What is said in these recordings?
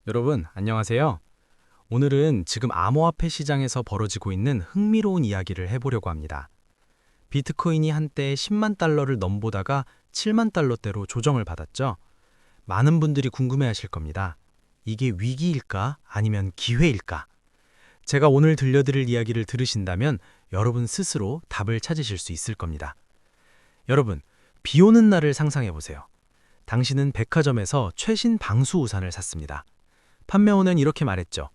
여러분, 안녕하세요. 오늘은 지금 암호화폐 시장에서 벌어지고 있는 흥미로운 이야기를 해보려고 합니다. 비트코인이 한때 10만 달러를 넘보다가 7만 달러대로 조정을 받았죠. 많은 분들이 궁금해하실 겁니다. 이게 위기일까? 아니면 기회일까? 제가 오늘 들려드릴 이야기를 들으신다면 여러분 스스로 답을 찾으실 수 있을 겁니다. 여러분, 비 오는 날을 상상해 보세요. 당신은 백화점에서 최신 방수 우산을 샀습니다. 판매원은 이렇게 말했죠.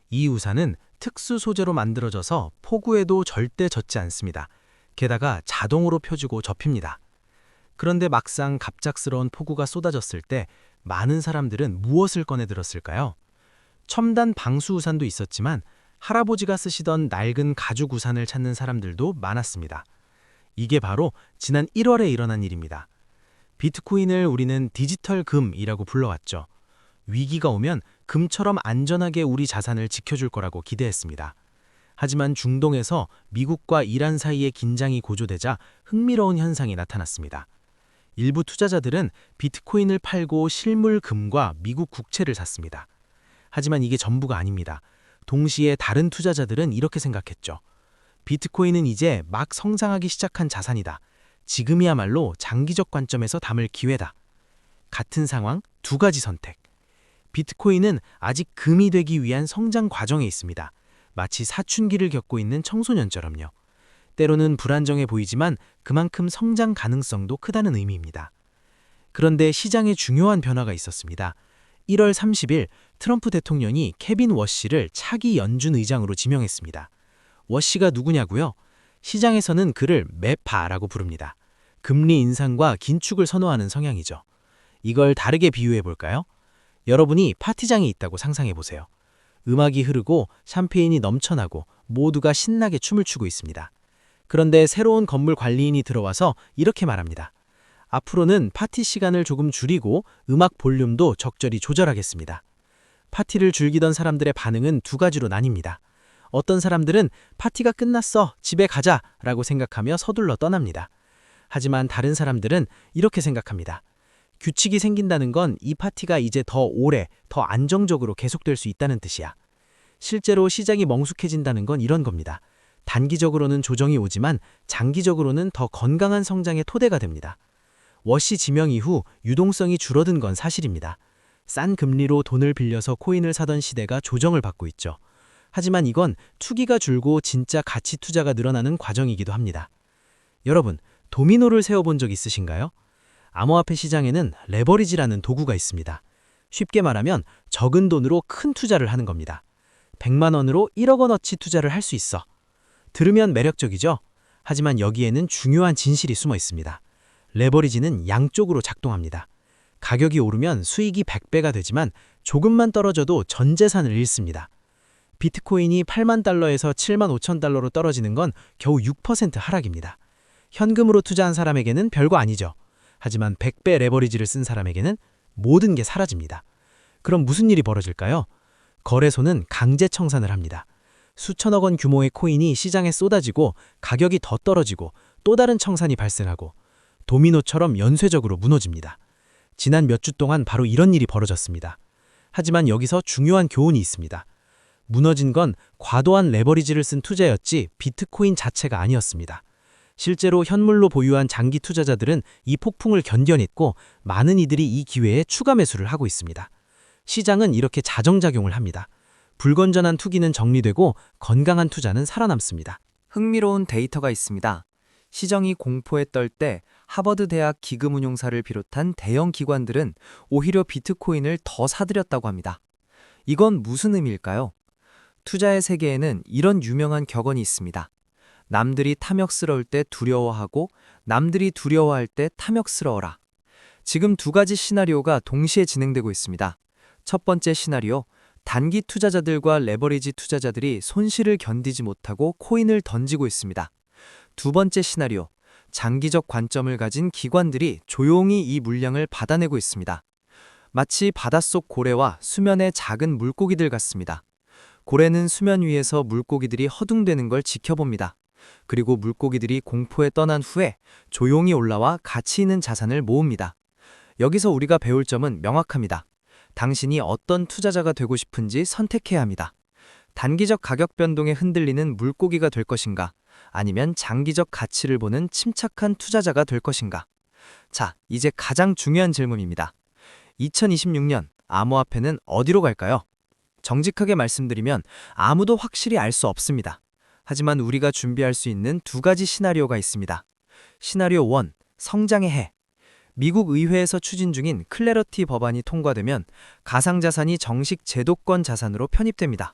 이 우산은 특수 소재로 만들어져서 폭우에도 절대 젖지 않습니다. 게다가 자동으로 펴지고 접힙니다. 그런데 막상 갑작스러운 폭우가 쏟아졌을 때 많은 사람들은 무엇을 꺼내 들었을까요? 첨단 방수 우산도 있었지만 할아버지가 쓰시던 낡은 가죽 우산을 찾는 사람들도 많았습니다. 이게 바로 지난 1월에 일어난 일입니다. 비트코인을 우리는 디지털 금이라고 불러왔죠. 위기가 오면 금처럼 안전하게 우리 자산을 지켜줄 거라고 기대했습니다. 하지만 중동에서 미국과 이란 사이의 긴장이 고조되자 흥미로운 현상이 나타났습니다. 일부 투자자들은 비트코인을 팔고 실물 금과 미국 국채를 샀습니다. 하지만 이게 전부가 아닙니다. 동시에 다른 투자자들은 이렇게 생각했죠. 비트코인은 이제 막 성장하기 시작한 자산이다. 지금이야말로 장기적 관점에서 담을 기회다. 같은 상황, 두 가지 선택. 비트코인은 아직 금이 되기 위한 성장 과정에 있습니다. 마치 사춘기를 겪고 있는 청소년처럼요. 때로는 불안정해 보이지만 그만큼 성장 가능성도 크다는 의미입니다. 그런데 시장에 중요한 변화가 있었습니다. 1월 30일 트럼프 대통령이 케빈 워시를 차기 연준 의장으로 지명했습니다. 워시가 누구냐고요? 시장에서는 그를 매파라고 부릅니다. 금리 인상과 긴축을 선호하는 성향이죠. 이걸 다르게 비유해 볼까요? 여러분이 파티장에 있다고 상상해 보세요. 음악이 흐르고 샴페인이 넘쳐나고 모두가 신나게 춤을 추고 있습니다. 그런데 새로운 건물 관리인이 들어와서 이렇게 말합니다. 앞으로는 파티 시간을 조금 줄이고 음악 볼륨도 적절히 조절하겠습니다. 파티를 즐기던 사람들의 반응은 두 가지로 나뉩니다. 어떤 사람들은 파티가 끝났어, 집에 가자 라고 생각하며 서둘러 떠납니다. 하지만 다른 사람들은 이렇게 생각합니다. 규칙이 생긴다는 건 이 파티가 이제 더 오래, 더 안정적으로 계속될 수 있다는 뜻이야. 실제로 시장이 멍숙해진다는 건 이런 겁니다. 단기적으로는 조정이 오지만 장기적으로는 더 건강한 성장의 토대가 됩니다. 워시 지명 이후 유동성이 줄어든 건 사실입니다. 싼 금리로 돈을 빌려서 코인을 사던 시대가 조정을 받고 있죠. 하지만 이건 투기가 줄고 진짜 가치 투자가 늘어나는 과정이기도 합니다. 여러분, 도미노를 세워본 적 있으신가요? 암호화폐 시장에는 레버리지라는 도구가 있습니다. 쉽게 말하면 적은 돈으로 큰 투자를 하는 겁니다. 100만 원으로 1억 원어치 투자를 할 수 있어. 들으면 매력적이죠? 하지만 여기에는 중요한 진실이 숨어 있습니다. 레버리지는 양쪽으로 작동합니다. 가격이 오르면 수익이 100배가 되지만 조금만 떨어져도 전 재산을 잃습니다. 비트코인이 8만 달러에서 7만 5천 달러로 떨어지는 건 겨우 6% 하락입니다. 현금으로 투자한 사람에게는 별거 아니죠. 하지만 100배 레버리지를 쓴 사람에게는 모든 게 사라집니다. 그럼 무슨 일이 벌어질까요? 거래소는 강제 청산을 합니다. 수천억 원 규모의 코인이 시장에 쏟아지고 가격이 더 떨어지고 또 다른 청산이 발생하고 도미노처럼 연쇄적으로 무너집니다. 지난 몇 주 동안 바로 이런 일이 벌어졌습니다. 하지만 여기서 중요한 교훈이 있습니다. 무너진 건 과도한 레버리지를 쓴 투자였지 비트코인 자체가 아니었습니다. 실제로 현물로 보유한 장기 투자자들은 이 폭풍을 견뎌냈고 많은 이들이 이 기회에 추가 매수를 하고 있습니다. 시장은 이렇게 자정작용을 합니다. 불건전한 투기는 정리되고 건강한 투자는 살아남습니다. 흥미로운 데이터가 있습니다. 시장이 공포에 떨 때 하버드 대학 기금운용사를 비롯한 대형 기관들은 오히려 비트코인을 더 사들였다고 합니다. 이건 무슨 의미일까요? 투자의 세계에는 이런 유명한 격언이 있습니다. 남들이 탐욕스러울 때 두려워하고 남들이 두려워할 때 탐욕스러워라. 지금 두 가지 시나리오가 동시에 진행되고 있습니다. 첫 번째 시나리오, 단기 투자자들과 레버리지 투자자들이 손실을 견디지 못하고 코인을 던지고 있습니다. 두 번째 시나리오, 장기적 관점을 가진 기관들이 조용히 이 물량을 받아내고 있습니다. 마치 바닷속 고래와 수면의 작은 물고기들 같습니다. 고래는 수면 위에서 물고기들이 허둥대는 걸 지켜봅니다. 그리고 물고기들이 공포에 떠난 후에 조용히 올라와 가치 있는 자산을 모읍니다. 여기서 우리가 배울 점은 명확합니다. 당신이 어떤 투자자가 되고 싶은지 선택해야 합니다. 단기적 가격 변동에 흔들리는 물고기가 될 것인가? 아니면 장기적 가치를 보는 침착한 투자자가 될 것인가? 자, 이제 가장 중요한 질문입니다. 2026년 암호화폐는 어디로 갈까요? 정직하게 말씀드리면 아무도 확실히 알 수 없습니다. 하지만 우리가 준비할 수 있는 두 가지 시나리오가 있습니다. 시나리오 1, 성장의 해. 미국 의회에서 추진 중인 클래러티 법안이 통과되면 가상자산이 정식 제도권 자산으로 편입됩니다.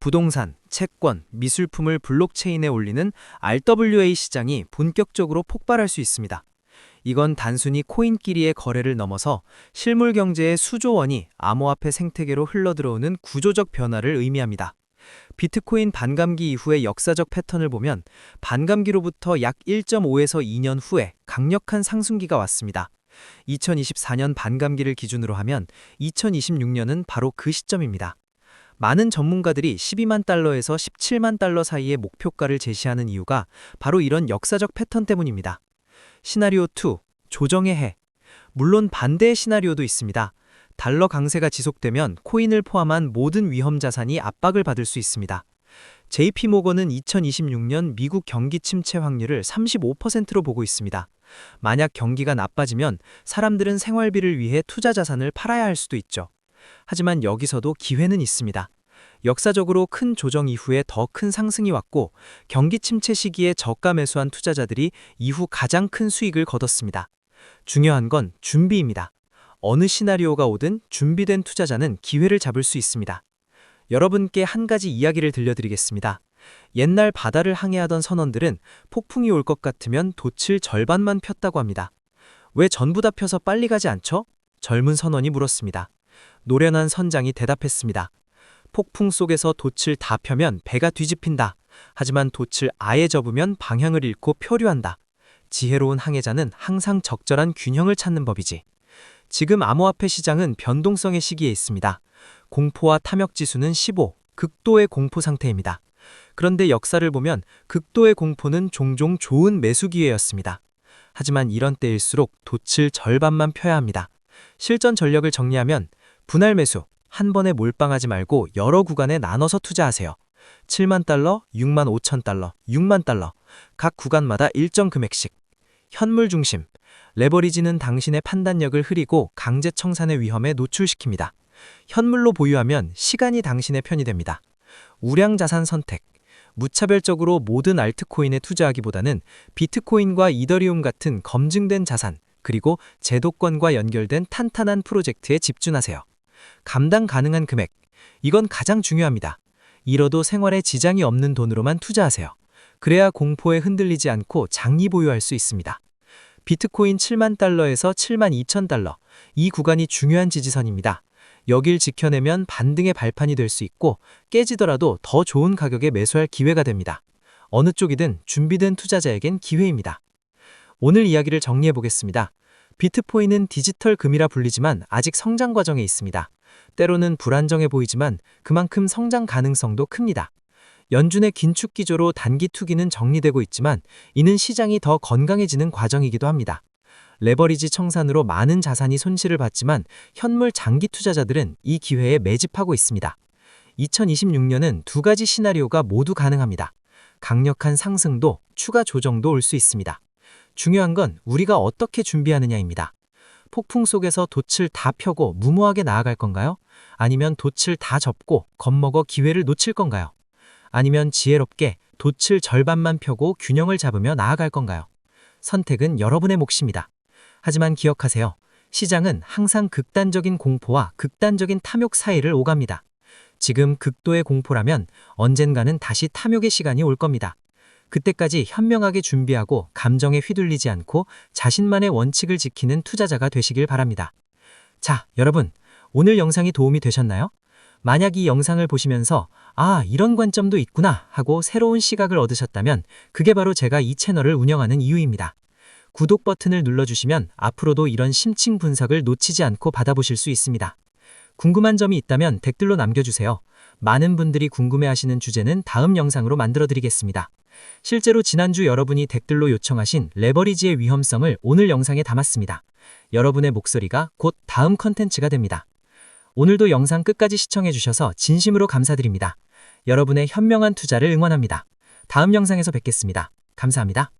부동산, 채권, 미술품을 블록체인에 올리는 RWA 시장이 본격적으로 폭발할 수 있습니다. 이건 단순히 코인끼리의 거래를 넘어서 실물 경제의 수조 원이 암호화폐 생태계로 흘러들어오는 구조적 변화를 의미합니다. 비트코인 반감기 이후의 역사적 패턴을 보면 반감기로부터 약 1.5에서 2년 후에 강력한 상승기가 왔습니다. 2024년 반감기를 기준으로 하면 2026년은 바로 그 시점입니다. 많은 전문가들이 12만 달러에서 17만 달러 사이의 목표가를 제시하는 이유가 바로 이런 역사적 패턴 때문입니다. 시나리오 2, 조정의 해. 물론 반대의 시나리오도 있습니다. 달러 강세가 지속되면 코인을 포함한 모든 위험 자산이 압박을 받을 수 있습니다. JP모건은 2026년 미국 경기 침체 확률을 35%로 보고 있습니다. 만약 경기가 나빠지면 사람들은 생활비를 위해 투자 자산을 팔아야 할 수도 있죠. 하지만 여기서도 기회는 있습니다. 역사적으로 큰 조정 이후에 더 큰 상승이 왔고 경기 침체 시기에 저가 매수한 투자자들이 이후 가장 큰 수익을 거뒀습니다. 중요한 건 준비입니다. 어느 시나리오가 오든 준비된 투자자는 기회를 잡을 수 있습니다. 여러분께 한 가지 이야기를 들려드리겠습니다. 옛날 바다를 항해하던 선원들은 폭풍이 올 것 같으면 돛을 절반만 폈다고 합니다. 왜 전부 다 펴서 빨리 가지 않죠? 젊은 선원이 물었습니다. 노련한 선장이 대답했습니다. 폭풍 속에서 돛을 다 펴면 배가 뒤집힌다. 하지만 돛을 아예 접으면 방향을 잃고 표류한다. 지혜로운 항해자는 항상 적절한 균형을 찾는 법이지. 지금 암호화폐 시장은 변동성의 시기에 있습니다. 공포와 탐욕 지수는 15, 극도의 공포 상태입니다. 그런데 역사를 보면 극도의 공포는 종종 좋은 매수 기회였습니다. 하지만 이런 때일수록 돛을 절반만 펴야 합니다. 실전 전략을 정리하면 분할 매수, 한 번에 몰빵하지 말고 여러 구간에 나눠서 투자하세요. 7만 달러, 6만 5천 달러, 6만 달러, 각 구간마다 일정 금액씩. 현물 중심, 레버리지는 당신의 판단력을 흐리고 강제 청산의 위험에 노출시킵니다. 현물로 보유하면 시간이 당신의 편이 됩니다. 우량 자산 선택, 무차별적으로 모든 알트코인에 투자하기보다는 비트코인과 이더리움 같은 검증된 자산, 그리고 제도권과 연결된 탄탄한 프로젝트에 집중하세요. 감당 가능한 금액, 이건 가장 중요합니다. 잃어도 생활에 지장이 없는 돈으로만 투자하세요. 그래야 공포에 흔들리지 않고 장기 보유할 수 있습니다. 비트코인 7만 달러에서 7만 2천 달러, 이 구간이 중요한 지지선입니다. 여길 지켜내면 반등의 발판이 될 수 있고 깨지더라도 더 좋은 가격에 매수할 기회가 됩니다. 어느 쪽이든 준비된 투자자에겐 기회입니다. 오늘 이야기를 정리해 보겠습니다. 비트코인은 디지털 금이라 불리지만 아직 성장 과정에 있습니다. 때로는 불안정해 보이지만 그만큼 성장 가능성도 큽니다. 연준의 긴축 기조로 단기 투기는 정리되고 있지만 이는 시장이 더 건강해지는 과정이기도 합니다. 레버리지 청산으로 많은 자산이 손실을 봤지만 현물 장기 투자자들은 이 기회에 매집하고 있습니다. 2026년은 두 가지 시나리오가 모두 가능합니다. 강력한 상승도 추가 조정도 올 수 있습니다. 중요한 건 우리가 어떻게 준비하느냐입니다. 폭풍 속에서 돛을 다 펴고 무모하게 나아갈 건가요? 아니면 돛을 다 접고 겁먹어 기회를 놓칠 건가요? 아니면 지혜롭게 돛을 절반만 펴고 균형을 잡으며 나아갈 건가요? 선택은 여러분의 몫입니다. 하지만 기억하세요. 시장은 항상 극단적인 공포와 극단적인 탐욕 사이를 오갑니다. 지금 극도의 공포라면 언젠가는 다시 탐욕의 시간이 올 겁니다. 그때까지 현명하게 준비하고 감정에 휘둘리지 않고 자신만의 원칙을 지키는 투자자가 되시길 바랍니다. 자, 여러분, 오늘 영상이 도움이 되셨나요? 만약 이 영상을 보시면서 아, 이런 관점도 있구나 하고 새로운 시각을 얻으셨다면 그게 바로 제가 이 채널을 운영하는 이유입니다. 구독 버튼을 눌러주시면 앞으로도 이런 심층 분석을 놓치지 않고 받아보실 수 있습니다. 궁금한 점이 있다면 댓글로 남겨주세요. 많은 분들이 궁금해하시는 주제는 다음 영상으로 만들어드리겠습니다. 실제로 지난주 여러분이 댓글로 요청하신 레버리지의 위험성을 오늘 영상에 담았습니다. 여러분의 목소리가 곧 다음 컨텐츠가 됩니다. 오늘도 영상 끝까지 시청해주셔서 진심으로 감사드립니다. 여러분의 현명한 투자를 응원합니다. 다음 영상에서 뵙겠습니다. 감사합니다.